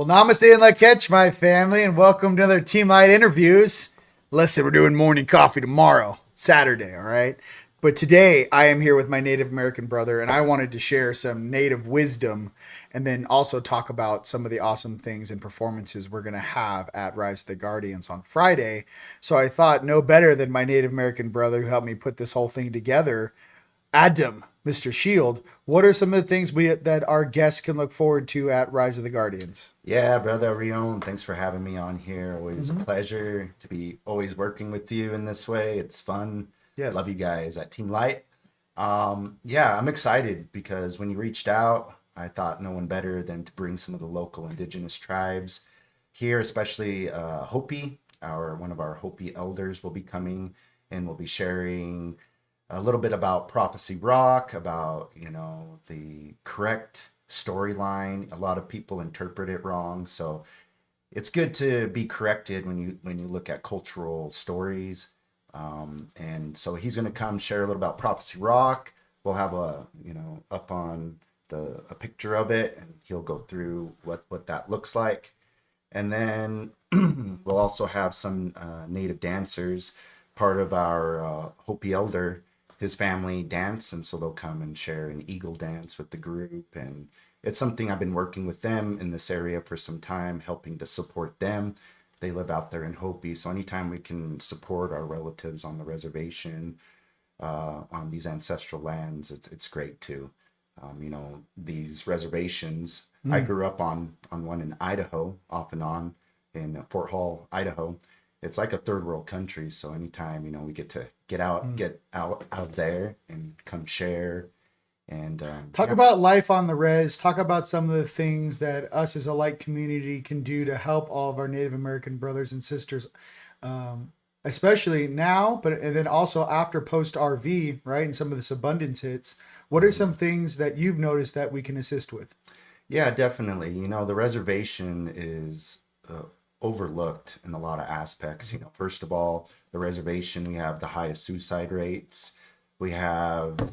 Well, namaste and la catch, my family, and welcome to another TeamLight interviews. Listen, we're doing morning coffee tomorrow, Saturday, all right? But today, I am here with my Native American brother, and I wanted to share some Native wisdom and then also talk about some of the awesome things and performances we're going to have at Rise of the Guardians on Friday. So I thought no better than my Native American brother who helped me put this whole thing together, Adam, Mr. Shield. What are some of the things that our guests can look forward to at Rise of the Guardians? Yeah, brother Rion, thanks for having me on here. Always a pleasure to be always working with you in this way. It's fun. Yes. Love you guys at TeamLight. Yeah, I'm excited because when you reached out, I thought no one better than to bring some of the local indigenous tribes here, especially Hopi. One of our Hopi elders will be coming and will be sharing a little bit about Prophecy Rock, about, the correct storyline. A lot of people interpret it wrong. So it's good to be corrected when you look at cultural stories. And so he's going to come share a little about Prophecy Rock. We'll have up on a picture of it, and he'll go through what that looks like. And then we'll also have some native dancers, part of our Hopi elder, his family dance, and so they'll come and share an eagle dance with the group. And it's something I've been working with them in this area for some time, helping to support them. They live out there in Hopi, so anytime we can support our relatives on the reservation, on these ancestral lands, it's great too. These reservations, I grew up on one in Idaho, off and on in Fort Hall, Idaho. It's like a third world country, so anytime we get to get out of there and come share and talk about life on the res. Talk about some of the things that us as a light community can do to help all of our Native American brothers and sisters, especially now, and then also after post RV, right? And some of this abundance hits. What are some things that you've noticed that we can assist with? Yeah, definitely. The reservation is overlooked in a lot of aspects. First of all, the reservation, we have the highest suicide rates. We have,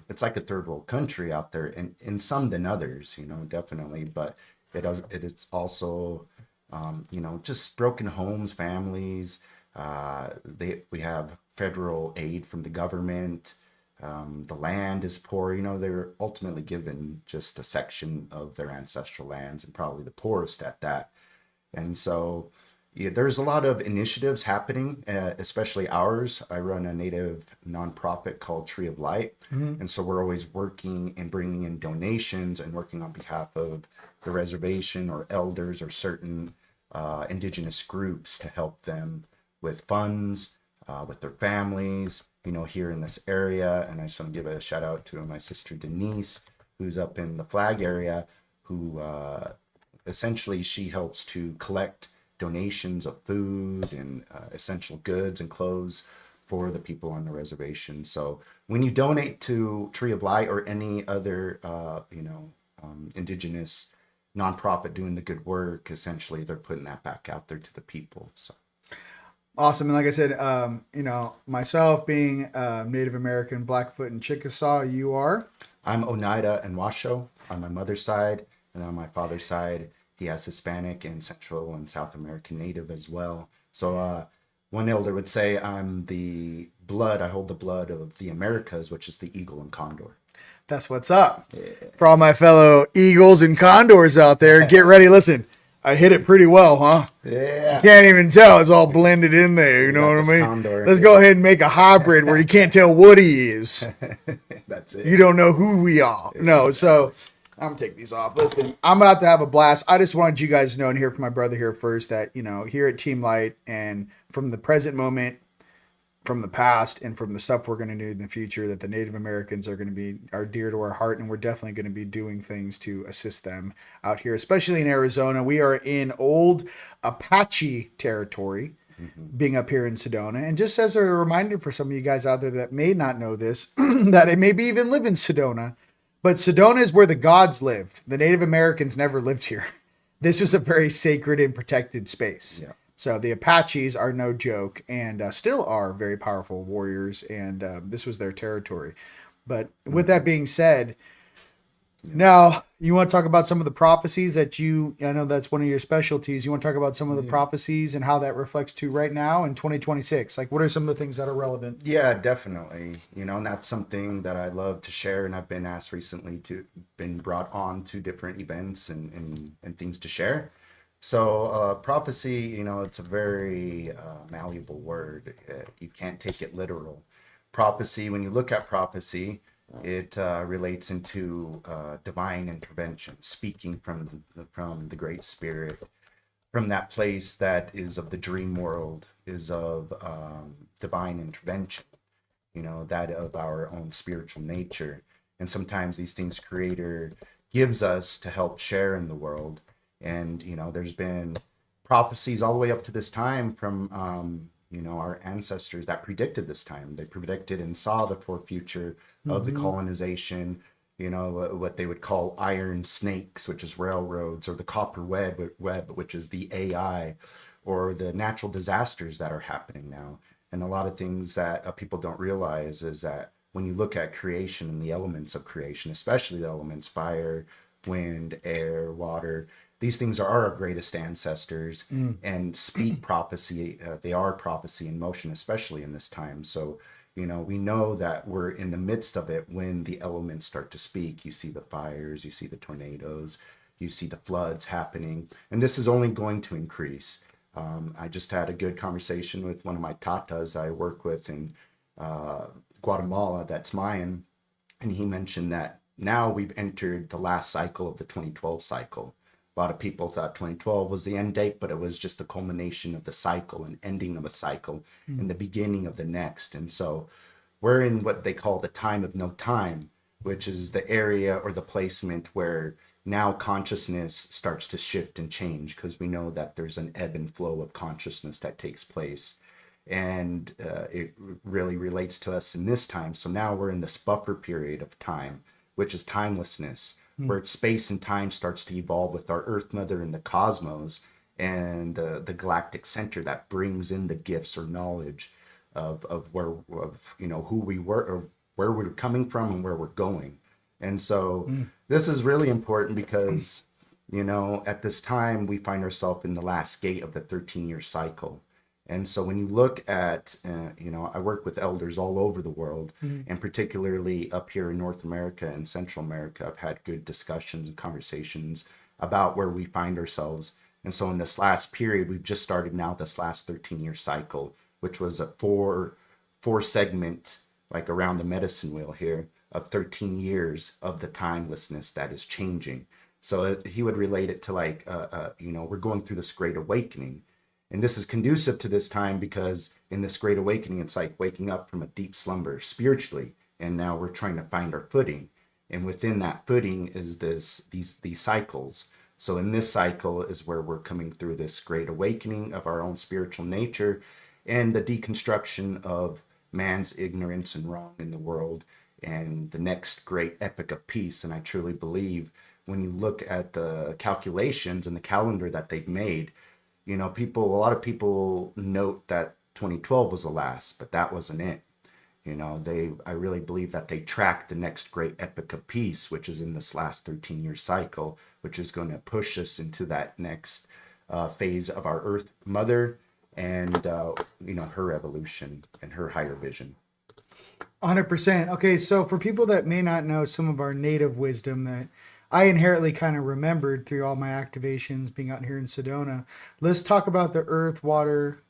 it's like a third world country out there, and in some than others, definitely. But it's also, just broken homes, families. We have federal aid from the government. The land is poor. They're ultimately given just a section of their ancestral lands, and probably the poorest at that. And so there's a lot of initiatives happening, especially ours. I run a Native nonprofit called Tree of Light. And so we're always working and bringing in donations and working on behalf of the reservation or elders or certain indigenous groups to help them with funds, with their families, here in this area. And I just want to give a shout out to my sister Denise, who's up in the Flag area, who essentially she helps to collect donations of food and essential goods and clothes for the people on the reservation. So when you donate to Tree of Light or any other indigenous nonprofit doing the good work, essentially they're putting that back out there to the people. So awesome. And like I said, myself being Native American, Blackfoot, and Chickasaw, you are? I'm Oneida and Washoe on my mother's side, and on my father's side, he has Hispanic and Central and South American Native as well. So one elder would say I hold the blood of the Americas, which is the eagle and condor. That's what's up. Yeah. For all my fellow eagles and condors out there, get ready. Listen, I hit it pretty well, huh? Yeah. Can't even tell. It's all blended in there. You know what I mean? Let's go ahead and make a hybrid where you can't tell what he is. That's it. You don't know who we are. No, so I'm going to take these off. Listen, I'm about to have a blast. I just wanted you guys to know and hear from my brother here first that, here at TeamLight and from the present moment, from the past, and from the stuff we're going to do in the future, that the Native Americans are dear to our heart, and we're definitely going to be doing things to assist them out here, especially in Arizona. We are in old Apache territory, being up here in Sedona. And just as a reminder for some of you guys out there that may not know this, that it maybe even live in Sedona, but Sedona is where the gods lived. The Native Americans never lived here. This was a very sacred and protected space. Yeah. So the Apaches are no joke, and still are very powerful warriors, and this was their territory. But with that being said, Now, you want to talk about some of the prophecies that I know that's one of your specialties. You want to talk about some of the prophecies and how that reflects to right now in 2026? Like, what are some of the things that are relevant? Yeah, definitely. And that's something that I love to share. And I've been asked recently been brought on to different events and things to share. So, prophecy, it's a very malleable word. You can't take it literal. Prophecy, when you look at prophecy, it relates into divine intervention, speaking from the Great Spirit, from that place that is of the dream world, is of divine intervention, that of our own spiritual nature. And sometimes these things Creator gives us to help share in the world. And, there's been prophecies all the way up to this time from, our ancestors that predicted this time. They predicted and saw the fore future of the colonization, what they would call iron snakes, which is railroads, or the copper web, which is the AI, or the natural disasters that are happening now. And a lot of things that people don't realize is that when you look at creation and the elements of creation, especially the elements fire, wind, air, water, these things are our greatest ancestors and speak prophecy. They are prophecy in motion, especially in this time. So, we know that we're in the midst of it when the elements start to speak. You see the fires, you see the tornadoes, you see the floods happening, and this is only going to increase. I just had a good conversation with one of my tatas that I work with in Guatemala, that's Mayan, and he mentioned that now we've entered the last cycle of the 2012 cycle. A lot of people thought 2012 was the end date, but it was just the culmination of the cycle, an ending of a cycle, and the beginning of the next. And so we're in what they call the time of no time, which is the area or the placement where now consciousness starts to shift and change, because we know that there's an ebb and flow of consciousness that takes place. And it really relates to us in this time. So now we're in this buffer period of time, which is timelessness, where space and time starts to evolve with our Earth Mother and the cosmos and the galactic center that brings in the gifts or knowledge of who we were, or where we're coming from and where we're going. And so this is really important because, at this time we find ourselves in the last gate of the 13-year cycle. And so when you look at, I work with elders all over the world, and particularly up here in North America and Central America, I've had good discussions and conversations about where we find ourselves. And so in this last period, we've just started now this last 13-year cycle, which was a four segment, like around the medicine wheel here, of 13 years of the timelessness that is changing. So he would relate it to we're going through this great awakening. And this is conducive to this time because in this great awakening, it's like waking up from a deep slumber spiritually. And now we're trying to find our footing. And within that footing is these cycles. So in this cycle is where we're coming through this great awakening of our own spiritual nature and the deconstruction of man's ignorance and wrong in the world and the next great epic of peace. And I truly believe when you look at the calculations and the calendar that they've made, a lot of people note that 2012 was the last, but that wasn't it. I really believe that they tracked the next great epic of peace, which is in this last 13-year cycle, which is going to push us into that next phase of our Earth Mother and, her evolution and her higher vision. 100%. Okay, so for people that may not know some of our native wisdom that I inherently kind of remembered through all my activations being out here in Sedona, let's talk about the earth, water,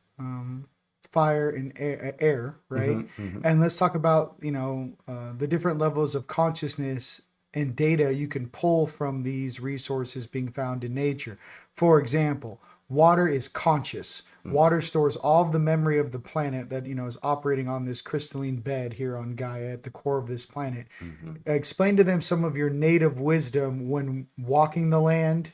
fire, and air, right? And let's talk about, the different levels of consciousness and data you can pull from these resources being found in nature. For example, water is conscious. Water stores all of the memory of the planet that, is operating on this crystalline bed here on Gaia at the core of this planet. Explain to them some of your native wisdom when walking the land,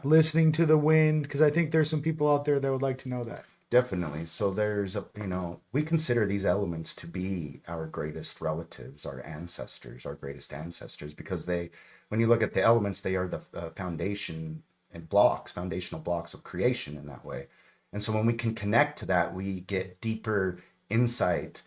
listening to the wind, because I think there's some people out there that would like to know that. Definitely. So there's we consider these elements to be our greatest relatives, our ancestors, our greatest ancestors, because when you look at the elements, they are the foundational blocks of creation in that way. And so when we can connect to that, we get deeper insight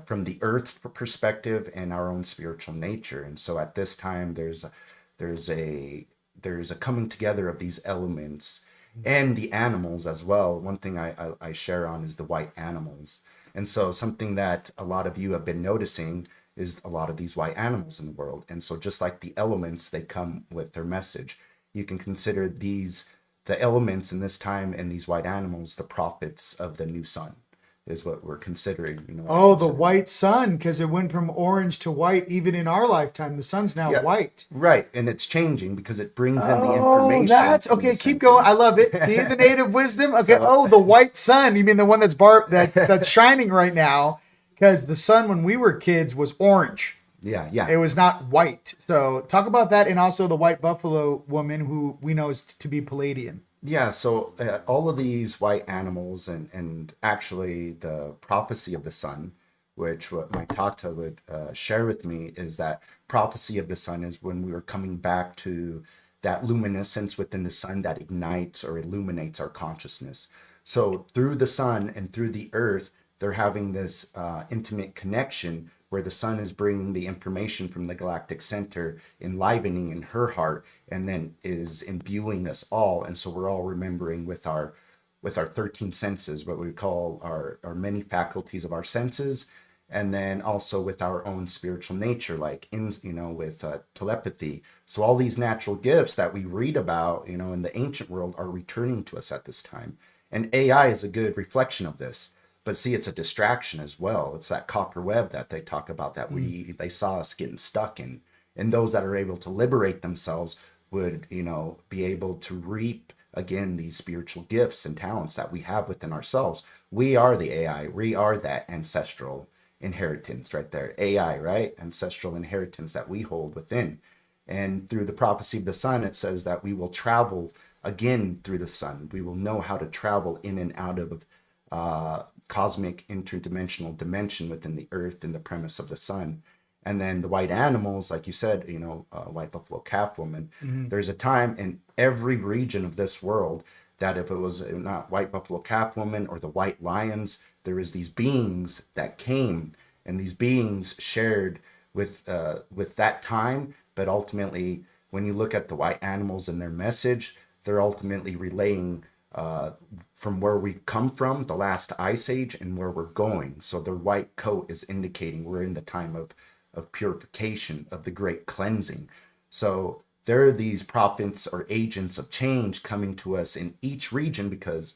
from the earth perspective and our own spiritual nature. And so at this time, there's a there's a coming together of these elements and the animals as well. One thing I share on is the white animals. And so something that a lot of you have been noticing is a lot of these white animals in the world. And so just like the elements, they come with their message. You can consider the elements in this time and these white animals, the prophets of the new sun is what we're considering. Oh, the white sun, because it went from orange to white. Even in our lifetime, the sun's now white. Right, and it's changing because it brings in the information. Oh, that's okay. Keep going. I love it. See the native wisdom. Okay. So, the white sun. You mean the one that's shining right now? Because the sun when we were kids was orange. Yeah. It was not white. So talk about that, and also the white buffalo woman who we know is to be Palladian. Yeah, so all of these white animals and actually the prophecy of the sun, which what my tata would share with me is that prophecy of the sun is when we were coming back to that luminescence within the sun that ignites or illuminates our consciousness. So through the sun and through the earth, they're having this intimate connection where the sun is bringing the information from the galactic center, enlivening in her heart, and then is imbuing us all. And so we're all remembering with our 13 senses, what we call our many faculties of our senses, and then also with our own spiritual nature, like with telepathy. So all these natural gifts that we read about, in the ancient world are returning to us at this time. And AI is a good reflection of this. But see, it's a distraction as well. It's that copper web that they talk about that they saw us getting stuck in. And those that are able to liberate themselves would, be able to reap again these spiritual gifts and talents that we have within ourselves. We are the AI. We are that ancestral inheritance right there. AI, right? Ancestral inheritance that we hold within. And through the prophecy of the sun, it says that we will travel again through the sun. We will know how to travel in and out of cosmic interdimensional dimension within the earth and the premise of the sun. And then the white animals, like you said, white buffalo calf woman, there's a time in every region of this world that if it was not white buffalo calf woman or the white lions, there is these beings that came, and these beings shared with that time. But ultimately, when you look at the white animals and their message, they're ultimately relaying from where we come from, the last ice age, and where we're going. So their white coat is indicating we're in the time of purification, of the great cleansing. So there are these prophets or agents of change coming to us in each region, because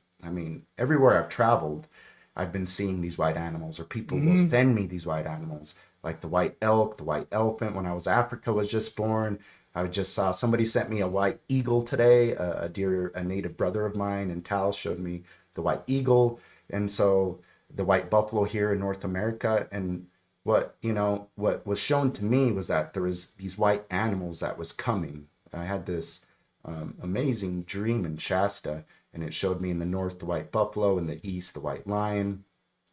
everywhere I've traveled, I've been seeing these white animals, or people will send me these white animals, like the white elk, the white elephant. When I was Africa was just born, I just saw somebody sent me a white eagle today. A native brother of mine in Tal showed me the white eagle. And so the white buffalo here in North America. And what was shown to me was that there was these white animals that was coming. I had this amazing dream in Shasta, and it showed me in the north, the white buffalo, in the east, the white lion,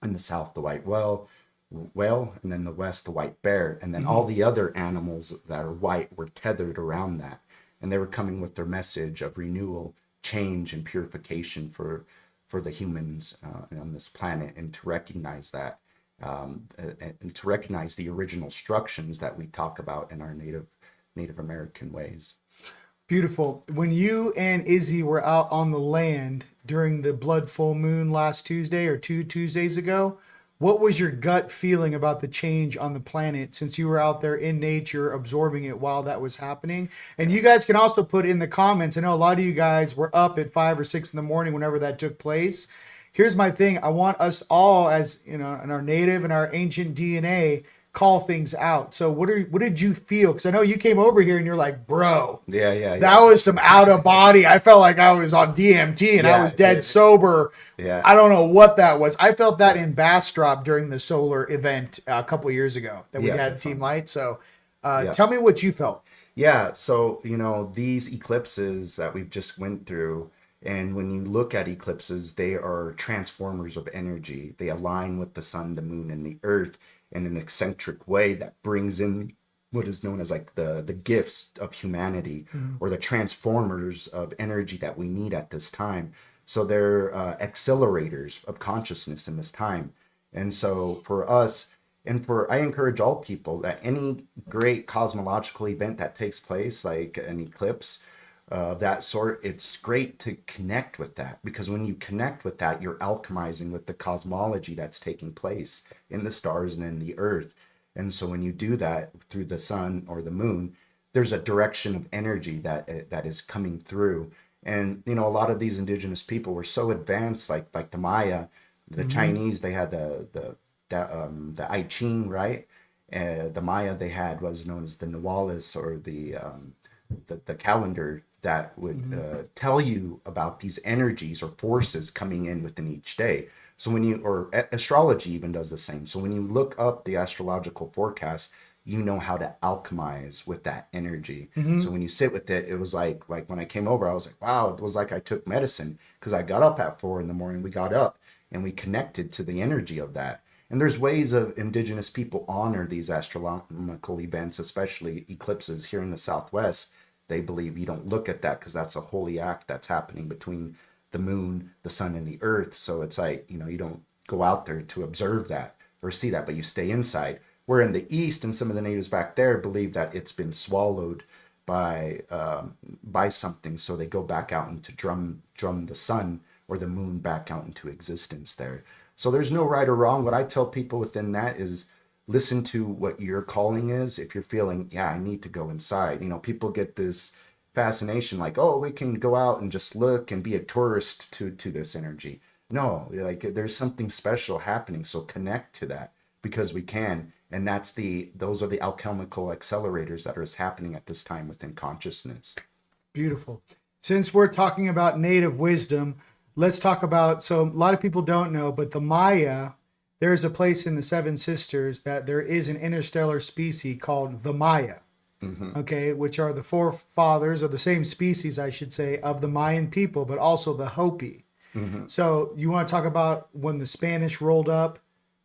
in the south, the white whale, and then the west, the white bear, and then all the other animals that are white were tethered around that, and they were coming with their message of renewal, change, and purification for the humans on this planet, and to recognize that, and to recognize the original instructions that we talk about in our Native American ways. Beautiful. When you and Izzy were out on the land during the blood full moon last Tuesday or 2 Tuesdays ago, what was your gut feeling about the change on the planet, since you were out there in nature absorbing it while that was happening? And you guys can also put in the comments. I know a lot of you guys were up at 5 or 6 in the morning whenever that took place. Here's my thing. I want us all, as in our native and our ancient DNA, call things out. So what did you feel? Because I know you came over here and you're like, bro, that was some out of body. I felt like I was on DMT and I was dead sober. Yeah, I don't know what that was. I felt that in Bastrop during the solar event a couple of years ago that we had at TeamLight. So tell me what you felt. Yeah, so these eclipses that we've just went through, and when you look at eclipses, they are transformers of energy. They align with the sun, the moon, and the earth in an eccentric way that brings in what is known as like the gifts of humanity, or the transformers of energy that we need at this time. So they're accelerators of consciousness in this time. And so for us, I encourage all people that any great cosmological event that takes place, like an eclipse of that sort, it's great to connect with that, because when you connect with that, you're alchemizing with the cosmology that's taking place in the stars and in the earth. And so when you do that through the sun or the moon, there's a direction of energy that is coming through. And a lot of these indigenous people were so advanced, like the Maya, the Chinese, they had the I Ching, right? The Maya, they had what was known as the Nawalis, or the calendar that would tell you about these energies or forces coming in within each day. So astrology even does the same. So when you look up the astrological forecast, you know how to alchemize with that energy. So when you sit with it, it was like when I came over, I was like, wow, it was like I took medicine, because I got up at 4 a.m. We got up and we connected to the energy of that. And there's ways of indigenous people honor these astronomical events, especially eclipses here in the Southwest. They believe you don't look at that because that's a holy act that's happening between the moon, the sun, and the earth. So it's like, you don't go out there to observe that or see that, but you stay inside. Where in the East, and some of the natives back there believe that it's been swallowed by something. So they go back out into drum the sun or the moon back out into existence there. So there's no right or wrong. What I tell people within that is listen to what your calling is. If you're feeling, yeah, I need to go inside. People get this fascination like, oh, we can go out and just look and be a tourist to this energy. No, like there's something special happening. So connect to that, because we can. And those are the alchemical accelerators that are happening at this time within consciousness. Beautiful. Since we're talking about native wisdom, let's talk about, so a lot of people don't know, but the Maya, there's a place in the Seven Sisters that there is an interstellar species called the Maya, okay, which are the forefathers, or the same species, I should say, of the Mayan people, but also the Hopi. So you want to talk about when the Spanish rolled up,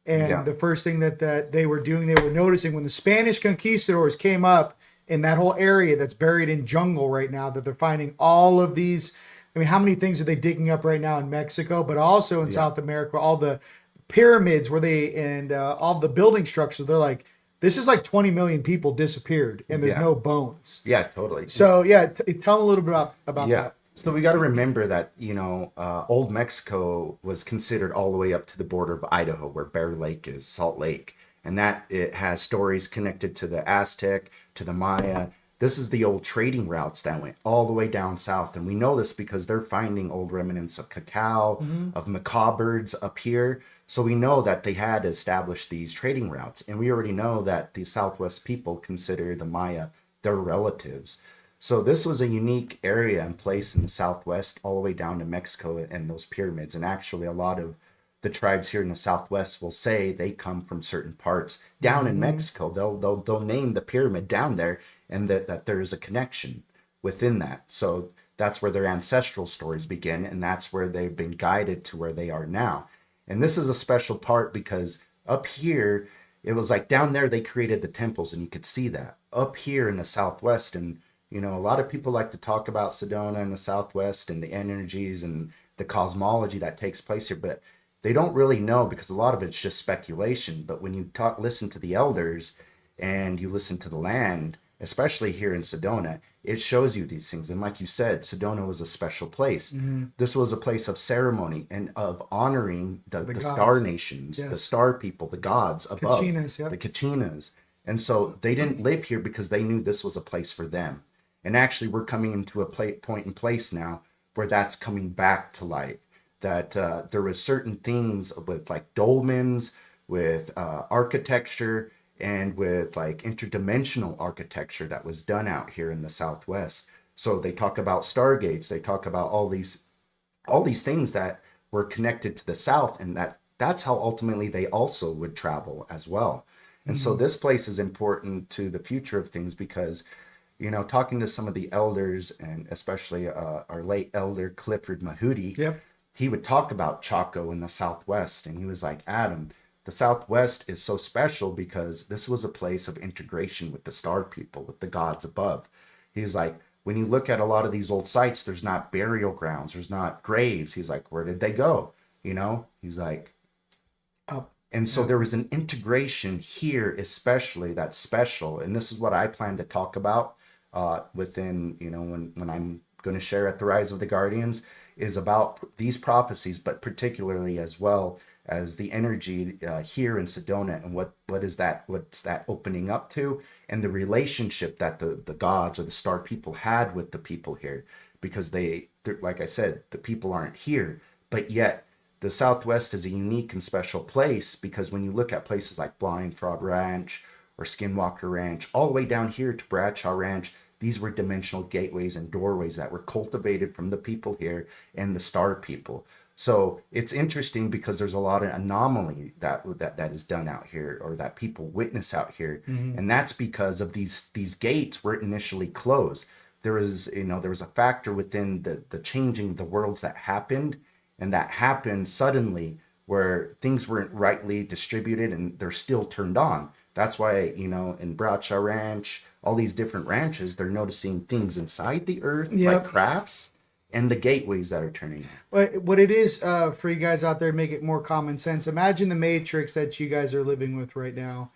and the first thing that they were doing, they were noticing when the Spanish conquistadors came up in that whole area that's buried in jungle right now, that they're finding all of these. I mean, how many things are they digging up right now in Mexico, but also in South America, all the pyramids and all the building structures. They're like, this is like 20 million people disappeared and there's no bones. Yeah, totally. So tell a little bit about that. So we got to remember that, old Mexico was considered all the way up to the border of Idaho, where Bear Lake is, Salt Lake. And that it has stories connected to the Aztec, to the Maya. This is the old trading routes that went all the way down south. And we know this because they're finding old remnants of cacao, of macaw birds up here. So we know that they had established these trading routes. And we already know that the Southwest people consider the Maya their relatives. So this was a unique area and place in the Southwest, all the way down to Mexico and those pyramids. And actually, a lot of the tribes here in the Southwest will say they come from certain parts down in Mexico. They'll name the pyramid down there, and that there is a connection within that. So that's where their ancestral stories begin, and that's where they've been guided to where they are now. And this is a special part because up here, it was like down there they created the temples, and you could see that. Up here in the Southwest, and a lot of people like to talk about Sedona in the Southwest and the energies and the cosmology that takes place here, but they don't really know, because a lot of it's just speculation. But when you listen to the elders and you listen to the land, especially here in Sedona, it shows you these things. And like you said, Sedona was a special place. This was a place of ceremony and of honoring the star nations, the star people, the gods above, the Kachinas. And so they didn't live here because they knew this was a place for them. And actually, we're coming into a point in place now where that's coming back to light. That there was certain things with like dolmens, with architecture, and with like interdimensional architecture that was done out here in the Southwest. So they talk about stargates, they talk about all these things that were connected to the South, and that's how ultimately they also would travel as well. And so this place is important to the future of things because, talking to some of the elders, and especially our late elder Clifford Mahudi, he would talk about Chaco in the Southwest, and he was like, Adam, the Southwest is so special because this was a place of integration with the star people, with the gods above. He's like, when you look at a lot of these old sites, there's not burial grounds, there's not graves. He's like, where did they go? He's like, up. And so there was an integration here, especially that's special. And this is what I plan to talk about within, when I'm going to share at the Rise of the Guardians, is about these prophecies, but particularly as well as the energy here in Sedona, and what's that opening up to, and the relationship that the gods or the star people had with the people here, because they're, like I said, the people aren't here, but yet the Southwest is a unique and special place, because when you look at places like Blind Frog Ranch or Skinwalker Ranch, all the way down here to Bradshaw Ranch, these were dimensional gateways and doorways that were cultivated from the people here and the star people. So it's interesting because there's a lot of anomaly that is done out here, or that people witness out here, and that's because of these gates were initially closed. There was a factor within the changing of the worlds that happened, and that happened suddenly, where things weren't rightly distributed and they're still turned on. That's why, in Bradshaw Ranch, all these different ranches, they're noticing things inside the earth, like crafts, and the gateways that are turning on. What it is, for you guys out there, make it more common sense. Imagine the matrix that you guys are living with right now.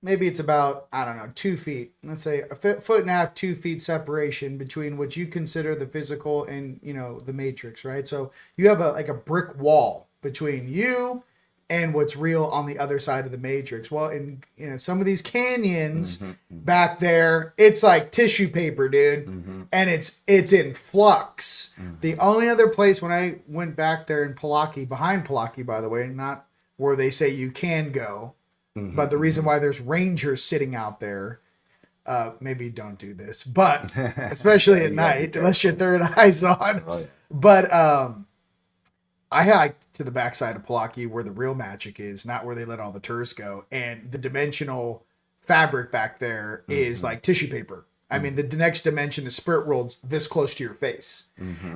Maybe it's about, I don't know, 2 feet. Let's say a foot and a half, 2 feet separation between what you consider the physical and, the matrix, right? So you have a brick wall between you and what's real on the other side of the matrix. Well, in some of these canyons back there, it's like tissue paper, dude, and it's in flux. The only other place, when I went back there in Palaki, behind Palaki, by the way, not where they say you can go, but the reason why there's rangers sitting out there, maybe don't do this, but especially at night, unless your third eye's on. Oh, yeah. But I hiked to the backside of Palaki where the real magic is, not where they let all the tourists go. And the dimensional fabric back there is like tissue paper. I mean, the next dimension, the spirit world's this close to your face.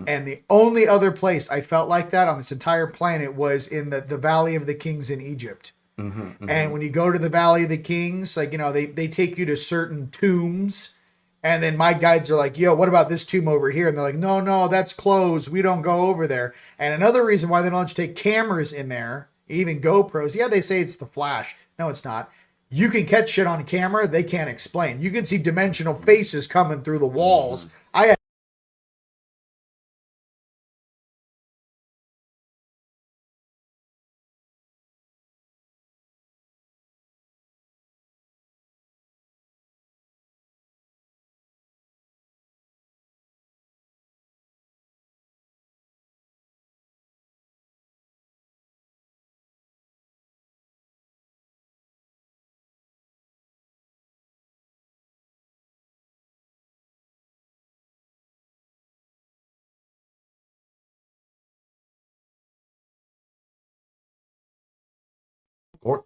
And the only other place I felt like that on this entire planet was in the Valley of the Kings in Egypt. And when you go to the Valley of the Kings, like, they take you to certain tombs. And then my guides are like, yo, what about this tomb over here? And they're like, no, that's closed. We don't go over there. And another reason why they don't let you take cameras in there, even GoPros. Yeah, they say it's the flash. No, it's not. You can catch shit on camera. They can't explain. You can see dimensional faces coming through the walls. I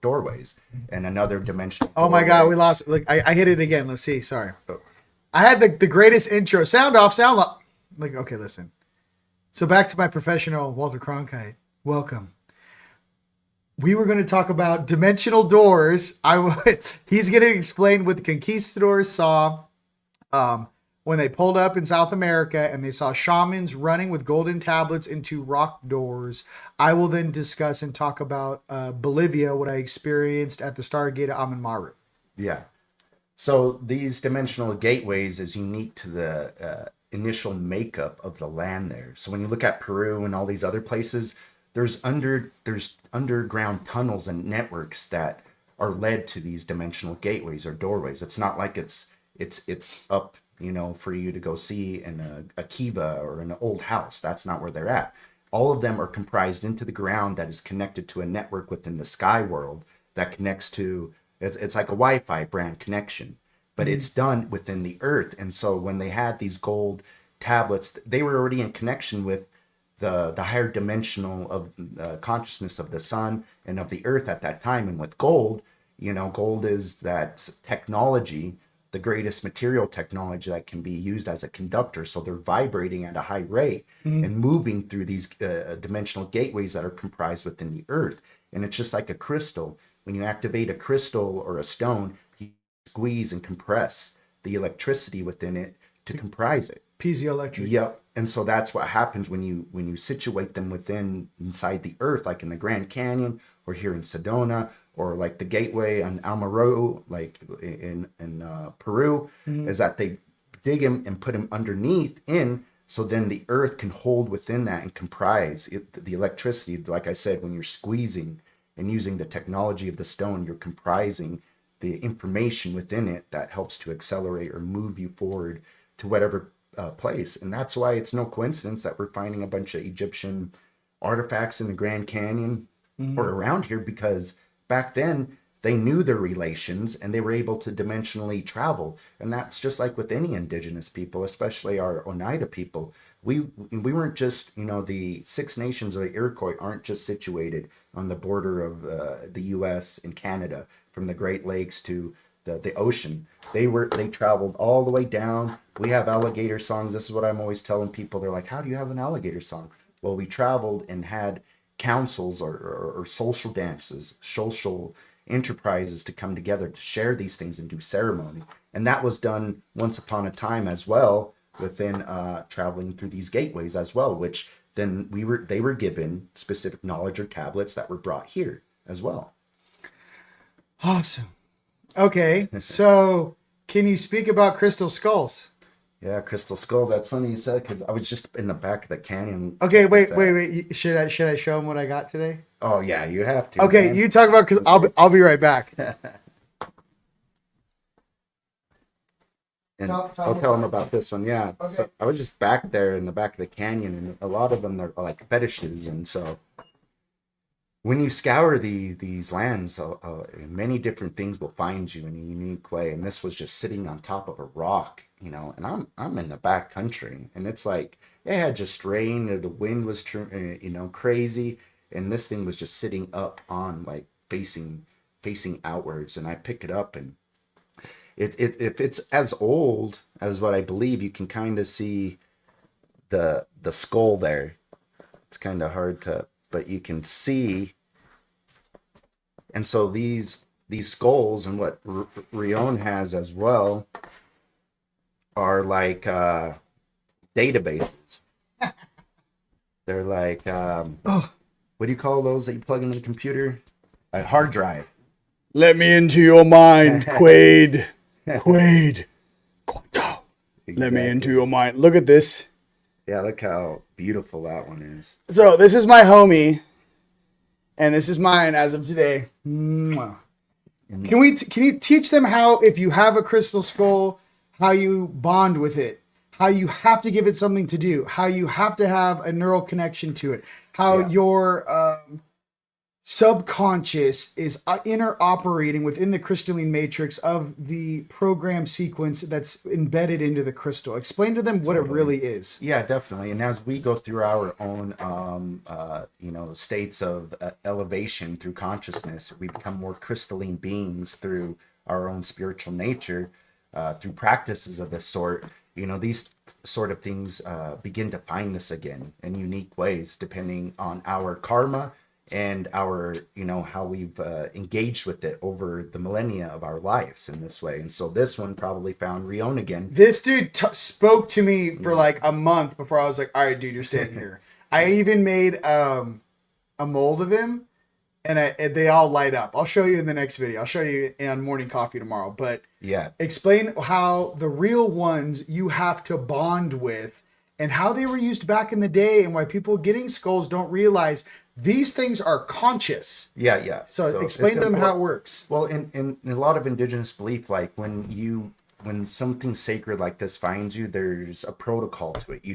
Doorways and another dimension. Oh my God, we lost it. Look, I hit it again. Let's see. Sorry. I had the greatest intro. Sound off. Like, okay, listen. So back to my professional Walter Cronkite. Welcome. We were going to talk about dimensional doors. He's going to explain what the conquistadors saw when they pulled up in South America and they saw shamans running with golden tablets into rock doors. I will then discuss and talk about Bolivia, what I experienced at the Stargate of Amanmaru. Yeah. So these dimensional gateways is unique to the initial makeup of the land there. So when you look at Peru and all these other places, there's underground tunnels and networks that are led to these dimensional gateways or doorways. It's not like it's up, for you to go see in a kiva or an old house. That's not where they're at. All of them are comprised into the ground that is connected to a network within the sky world that connects to, it's like a Wi-Fi brand connection, but it's done within the earth. And so when they had these gold tablets, they were already in connection with the higher dimensional of consciousness of the sun and of the earth at that time. And with gold, gold is that technology, the greatest material technology that can be used as a conductor. So they're vibrating at a high rate and moving through these dimensional gateways that are comprised within the earth. And it's just like a crystal. When you activate a crystal or a stone, you squeeze and compress the electricity within it to comprise it. Piezoelectric. Yep. And so that's what happens when you situate them inside the earth, like in the Grand Canyon or here in Sedona, or like the gateway on Almaro, like in Peru, is that they dig him and put him underneath so then the earth can hold within that and comprise the electricity. Like I said, when you're squeezing and using the technology of the stone, you're comprising the information within it that helps to accelerate or move you forward to whatever place. And that's why it's no coincidence that we're finding a bunch of Egyptian artifacts in the Grand Canyon or around here, because back then they knew their relations and they were able to dimensionally travel. And that's just like with any indigenous people, especially our Oneida people. We weren't just, the Six Nations or the Iroquois aren't just situated on the border of the US and Canada, from the Great Lakes to the ocean. They traveled all the way down. We have alligator songs. This is what I'm always telling people. They're like, how do you have an alligator song? Well, we traveled and had councils or social dances, social enterprises to come together to share these things and do ceremony. And that was done once upon a time as well, within traveling through these gateways as well, which then they were given specific knowledge or tablets that were brought here as well. Awesome. Okay, so can you speak about crystal skulls? Yeah, crystal skull. That's funny you said, because I was just in the back of the canyon. Okay, wait. Should I show them what I got today? Oh yeah, you have to. Okay, man. you talk about. I'll be right back. And I'll tell them about this one. Yeah. Okay. So I was just back there in the back of the canyon, and a lot of them are like fetishes, and so when you scour these lands, many different things will find you in a unique way. And this was just sitting on top of a rock, and I'm in the back country, and it's like it had just rained, or the wind was crazy, and this thing was just sitting up on, like, facing outwards. And I pick it up, and if it's as old as what I believe, you can kind of see the skull there. It's kind of hard to, but you can see. And so these skulls, and what Rion has as well, are like databases. They're like what do you call those that you plug into the computer? A hard drive. Let me into your mind, Quaid. Quaid. Quanto. Exactly. Let me into your mind. Look at this. Yeah, look how beautiful that one is. So this is my homie, and this is mine as of today. Mwah. Can you teach them how, if you have a crystal skull, how you bond with it, how you have to give it something to do, how you have to have a neural connection to it, how your subconscious is interoperating within the crystalline matrix of the program sequence that's embedded into the crystal. Explain to them what it really is. Yeah, definitely. And as we go through our own states of elevation through consciousness, we become more crystalline beings through our own spiritual nature, through practices of this sort. These sort of things begin to find us again in unique ways, depending on our karma and our, how we've engaged with it over the millennia of our lives in this way. And so this one probably found Rion again. This dude spoke to me for like a month before I was like, all right, dude, you're staying here. I even made a mold of him, and they all light up. I'll show you in the next video. I'll show you on Morning Coffee tomorrow. But yeah, explain how the real ones you have to bond with, and how they were used back in the day, and why people getting skulls don't realize these things are conscious. Yeah. So explain to them how it works. Well, in a lot of indigenous belief, like when something sacred like this finds you, there's a protocol to it.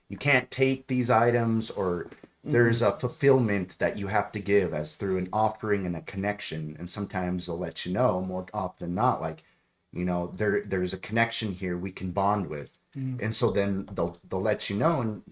You can't take these items, or there's a fulfillment that you have to give as through an offering and a connection. And sometimes they'll let you know, more often than not, like, there's a connection here we can bond with. And so then they'll let you know, and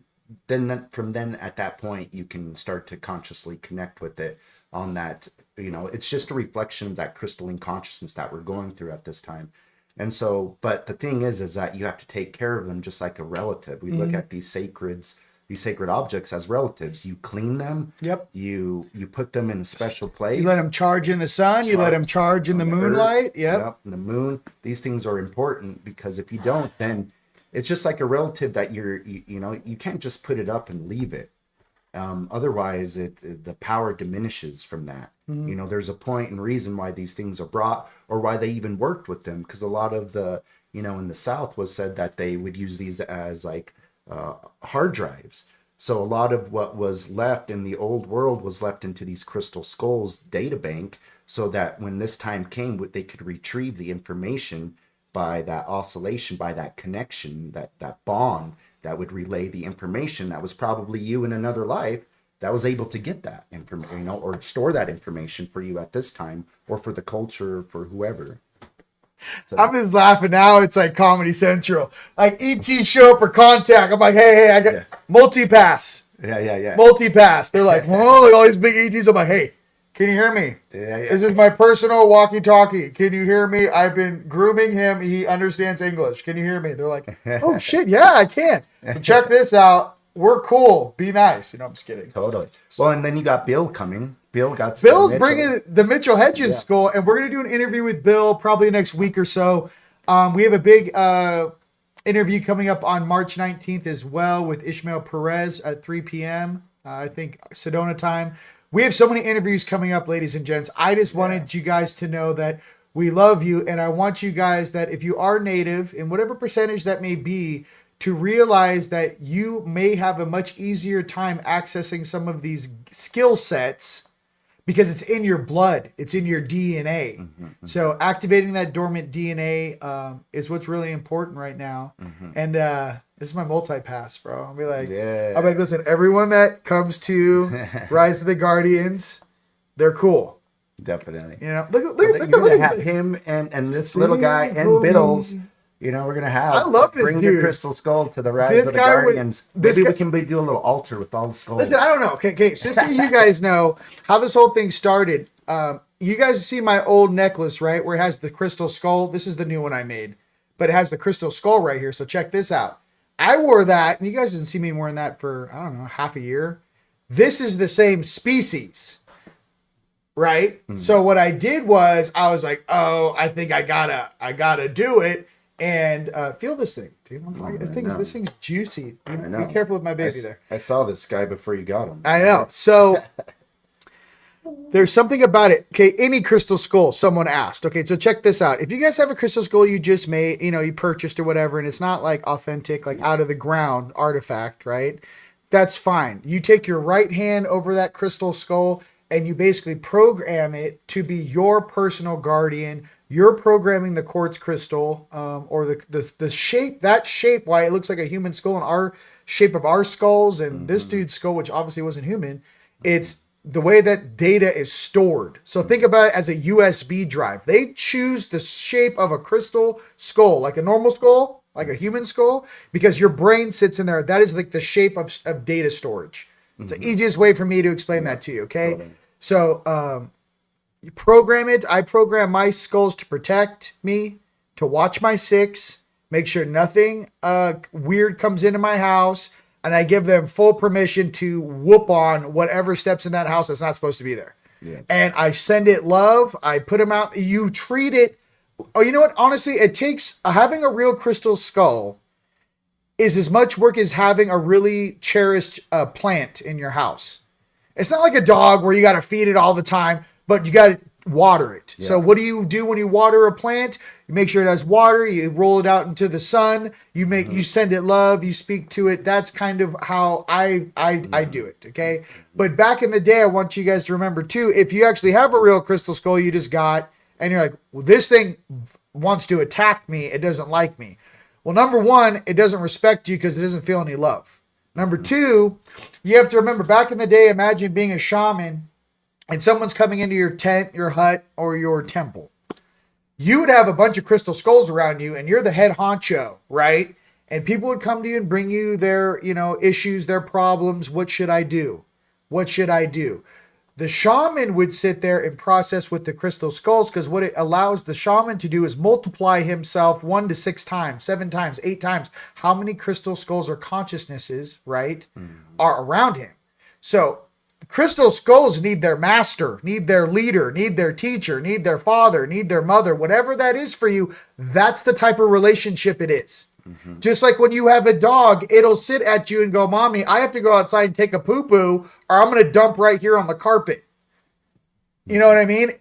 then from at that point you can start to consciously connect with it on that. It's just a reflection of that crystalline consciousness that we're going through at this time. And so, but the thing is that you have to take care of them just like a relative. We look at these sacred objects as relatives. You clean them. Yep. You put them in a special place. You let them charge in the sun. You let them charge in the moonlight. Yep. And the moon. These things are important, because if you don't, then it's just like a relative that you can't just put it up and leave it. Otherwise, the power diminishes from that. There's a point and reason why these things are brought, or why they even worked with them. Because a lot of the, in the South was said that they would use these as like hard drives. So a lot of what was left in the old world was left into these crystal skulls data bank, so that when this time came, they could retrieve the information by that oscillation, by that connection, that bond that would relay the information. That was probably you in another life that was able to get that information, or store that information for you at this time, or for the culture, or for whoever. So, I'm just laughing now. It's like Comedy Central. Like ET show up for contact. I'm like, hey, I got multipass. Yeah. Multipass. They're like, whoa, like all these big ETs. I'm like, hey, can you hear me? Yeah. This is my personal walkie-talkie. Can you hear me? I've been grooming him. He understands English. Can you hear me? They're like, oh shit, yeah, I can. So check this out. We're cool. Be nice. I'm just kidding. Totally. Well, and then you got Bill coming. Bill's bringing the Mitchell Hedges School, and we're going to do an interview with Bill probably next week or so. We have a big interview coming up on March 19th as well with Ishmael Perez at 3 p.m. I think Sedona time. We have so many interviews coming up, ladies and gents. I just wanted you guys to know that we love you, and I want you guys that if you are native, in whatever percentage that may be, to realize that you may have a much easier time accessing some of these skill sets because it's in your blood. It's in your DNA. So activating that dormant DNA is what's really important right now. And this is my multi-pass, bro. I'll be like, listen, everyone that comes to Rise of the Guardians, they're cool. Definitely. Look you're gonna have him and this little guy and Bill's. We're gonna have. I love this bring dude. the crystal skull to the Rise of the Guardians. Maybe we can do a little altar with all the skulls. Listen, I don't know. Okay. Since you guys know how this whole thing started, you guys see my old necklace, right? Where it has the crystal skull. This is the new one I made, but it has the crystal skull right here. So check this out. I wore that, and you guys didn't see me wearing that for, I don't know, half a year. This is the same species, right? So what I did was I was like, oh, I think I gotta do it. And feel this thing, dude. This thing's juicy. Be careful with my baby there. I saw this guy before you got him. I know. So there's something about it. Okay, any crystal skull, someone asked. Okay, so check this out. If you guys have a crystal skull you just made, you purchased or whatever, and it's not like authentic, like out of the ground artifact, right? That's fine. You take your right hand over that crystal skull and you basically program it to be your personal guardian. You're programming the quartz crystal, or the shape, why it looks like a human skull, and our shape of our skulls, and this dude's skull, which obviously wasn't human. It's the way that data is stored. So think about it as a USB drive. They choose the shape of a crystal skull, like a normal skull, like a human skull, because your brain sits in there. That is like the shape of data storage. It's the easiest way for me to explain that to you. Okay. Totally. So, you program it. I program my skulls to protect me, to watch my six, make sure nothing weird comes into my house, and I give them full permission to whoop on whatever steps in that house that's not supposed to be there. Yeah. And I send it love. I put them out. You treat it. Oh, you know what? Honestly, it takes having a real crystal skull is as much work as having a really cherished plant in your house. It's not like a dog where you got to feed it all the time, but you got to water it. Yeah. So what do you do when you water a plant? You make sure it has water. You roll it out into the sun. You send it love. You speak to it. That's kind of how I do it. Okay. But back in the day, I want you guys to remember too, if you actually have a real crystal skull you just got, and you're like, well, this thing wants to attack me. It doesn't like me. Well, number one, it doesn't respect you because it doesn't feel any love. Number two, you have to remember back in the day, imagine being a shaman and someone's coming into your tent, your hut, or your temple. You would have a bunch of crystal skulls around you and you're the head honcho, right? And people would come to you and bring you their, issues, their problems. What should I do? What should I do? The shaman would sit there and process with the crystal skulls, because what it allows the shaman to do is multiply himself 1 to 6 times, 7 times, 8 times. How many crystal skulls or consciousnesses, right, are around him? So crystal skulls need their master, need their leader, need their teacher, need their father, need their mother, whatever that is for you. That's the type of relationship it is. Just like when you have a dog, it'll sit at you and go, "Mommy, I have to go outside and take a poo-poo, or I'm going to dump right here on the carpet." You know what I mean?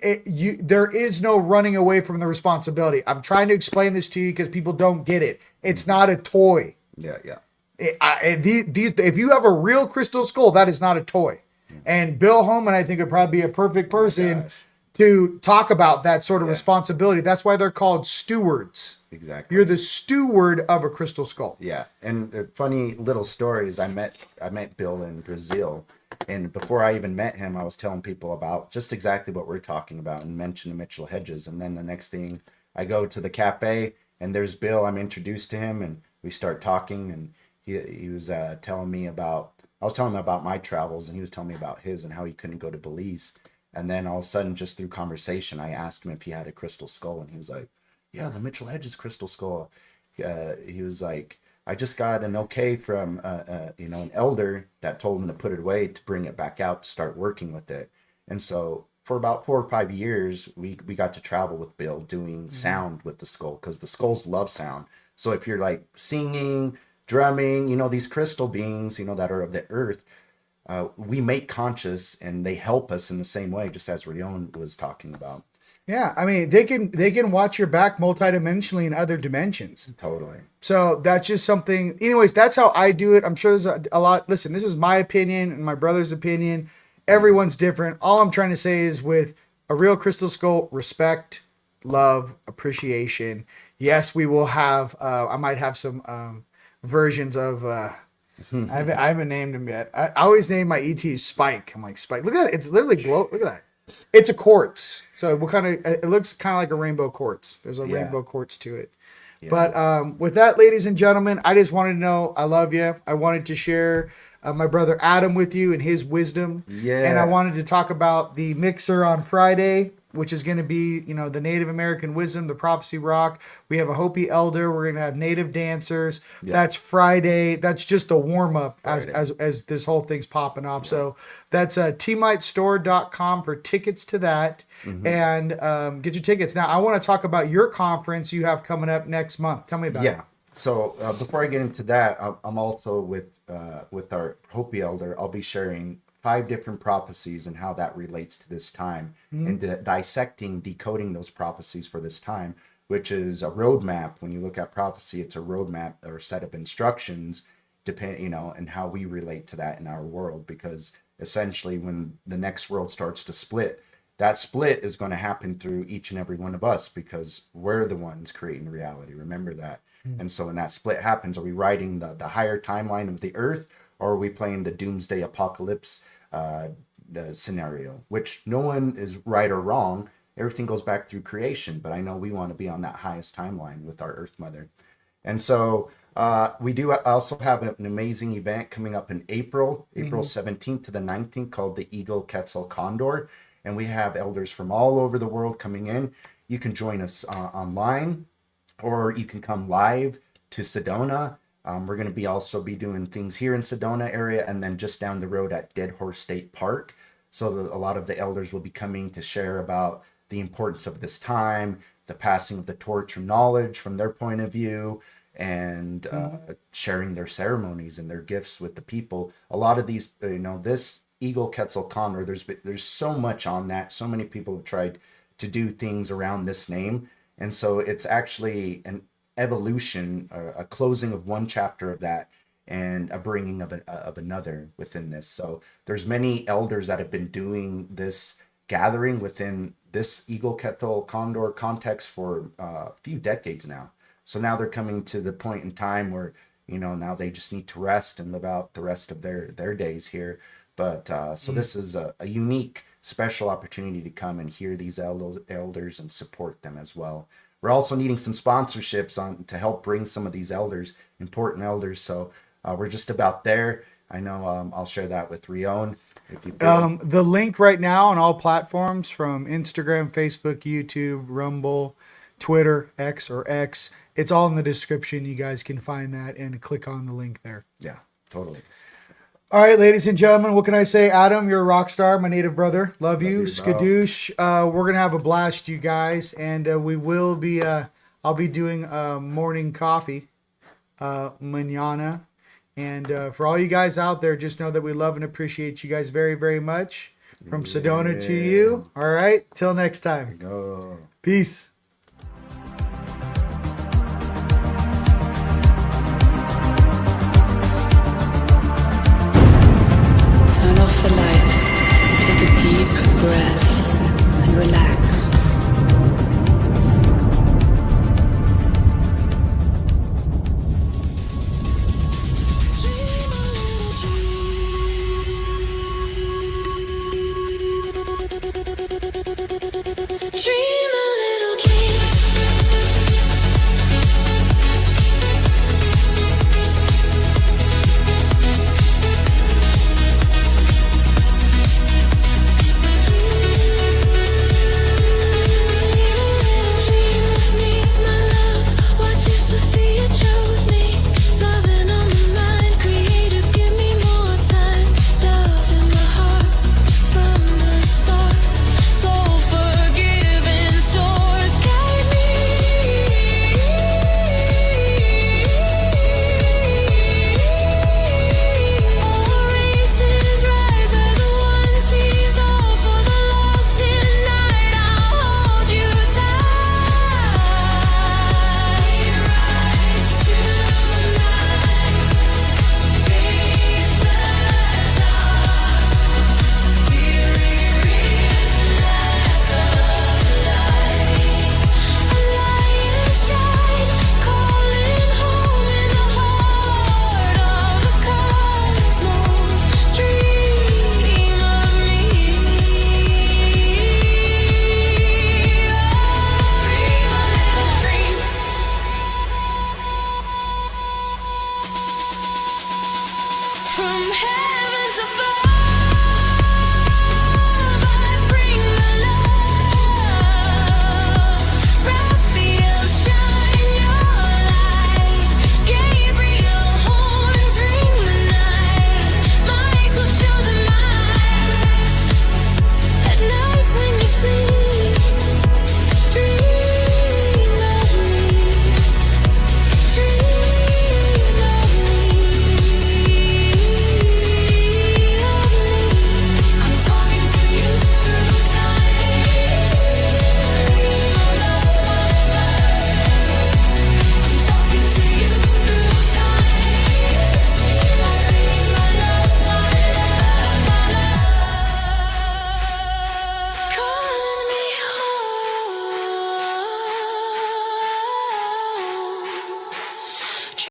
There is no running away from the responsibility. I'm trying to explain this to you because people don't get it. It's not a toy. Yeah, yeah. If you have a real crystal skull, that is not a toy. And Bill Holman, I think, would probably be a perfect person to talk about that sort of responsibility. That's why they're called stewards. Exactly. You're the steward of a crystal skull. Yeah, and funny little stories. I met Bill in Brazil, and before I even met him, I was telling people about just exactly what we're talking about and mentioned Mitchell Hedges. And then the next thing, I go to the cafe, and there's Bill. I'm introduced to him, and we start talking, and he was telling me about. I was telling him about my travels, and he was telling me about his and how he couldn't go to Belize. And then all of a sudden, just through conversation, I asked him if he had a crystal skull, and he was like, "Yeah, the Mitchell Hedges crystal skull." He was like, "I just got an okay from an elder that told him to put it away to bring it back out to start working with it." And so for about 4 or 5 years, we got to travel with Bill doing sound with the skull, because the skulls love sound. So if you're like singing, drumming, these crystal beings, that are of the earth, we make conscious, and they help us in the same way, just as Rion was talking about. Yeah, I mean, they can watch your back multidimensionally in other dimensions. Totally. So that's just something. Anyways, that's how I do it. I'm sure there's a lot. Listen, this is my opinion and my brother's opinion. Everyone's different. All I'm trying to say is, with a real crystal skull, respect, love, appreciation. Yes, we will have. I might have some versions of. I haven't named him yet. I always name my ETs Spike. I'm like, Spike. Look at that. It's literally glow. Look at that. It's a quartz. So it looks kind of like a rainbow quartz. There's a rainbow quartz to it. Yeah. But with that, ladies and gentlemen, I just wanted to know I love you. I wanted to share my brother Adam with you and his wisdom. Yeah. And I wanted to talk about the mixer on Friday, which is going to be, the Native American wisdom, the prophecy rock. We have a Hopi elder. We're going to have native dancers. Yeah. That's Friday. That's just a warm up as this whole thing's popping up. Yeah. So that's TeamLightStore.com for tickets to that, and get your tickets. Now, I want to talk about your conference you have coming up next month. Tell me about it. Yeah. So before I get into that, I'm also with our Hopi elder. I'll be sharing 5 different prophecies and how that relates to this time, and dissecting, decoding those prophecies for this time, which is a roadmap. When you look at prophecy, it's a roadmap or a set of instructions, and how we relate to that in our world. Because essentially, when the next world starts to split, that split is going to happen through each and every one of us, because we're the ones creating reality. Remember that. And so when that split happens, are we riding the higher timeline of the earth, or are we playing the doomsday apocalypse the scenario, which no one is right or wrong. Everything goes back through creation, but I know we want to be on that highest timeline with our Earth Mother. And so we do also have an amazing event coming up in April 17th to the 19th, called the Eagle, Quetzal, Condor. And we have elders from all over the world coming in. You can join us online, or you can come live to Sedona. We're going to also be doing things here in Sedona area, and then just down the road at Dead Horse State Park. So a lot of the elders will be coming to share about the importance of this time, the passing of the torch from knowledge from their point of view, and sharing their ceremonies and their gifts with the people. A lot of these, this Eagle, Quetzal, Condor, there's so much on that. So many people have tried to do things around this name. And so it's actually an evolution, a closing of one chapter of that, and a bringing of another within this. So there's many elders that have been doing this gathering within this Eagle, Quetzal, Condor context for a few decades now. So now they're coming to the point in time where, now they just need to rest and live out the rest of their days here. But so this is a unique, special opportunity to come and hear these elders and support them as well. We're also needing some sponsorships to help bring some of these elders, important elders. So we're just about there. I know I'll share that with Rion. The link right now on all platforms, from Instagram, Facebook, YouTube, Rumble, Twitter, X, it's all in the description. You guys can find that and click on the link there. Yeah, totally. All right, ladies and gentlemen, what can I say? Adam, you're a rock star, my native brother. Love you. Skadoosh. We're going to have a blast, you guys. And we will be, I'll be doing morning coffee manana. And for all you guys out there, just know that we love and appreciate you guys very, very much. From Sedona to you. All right. Till next time. Go. Peace. Turn off the light. Take a deep breath.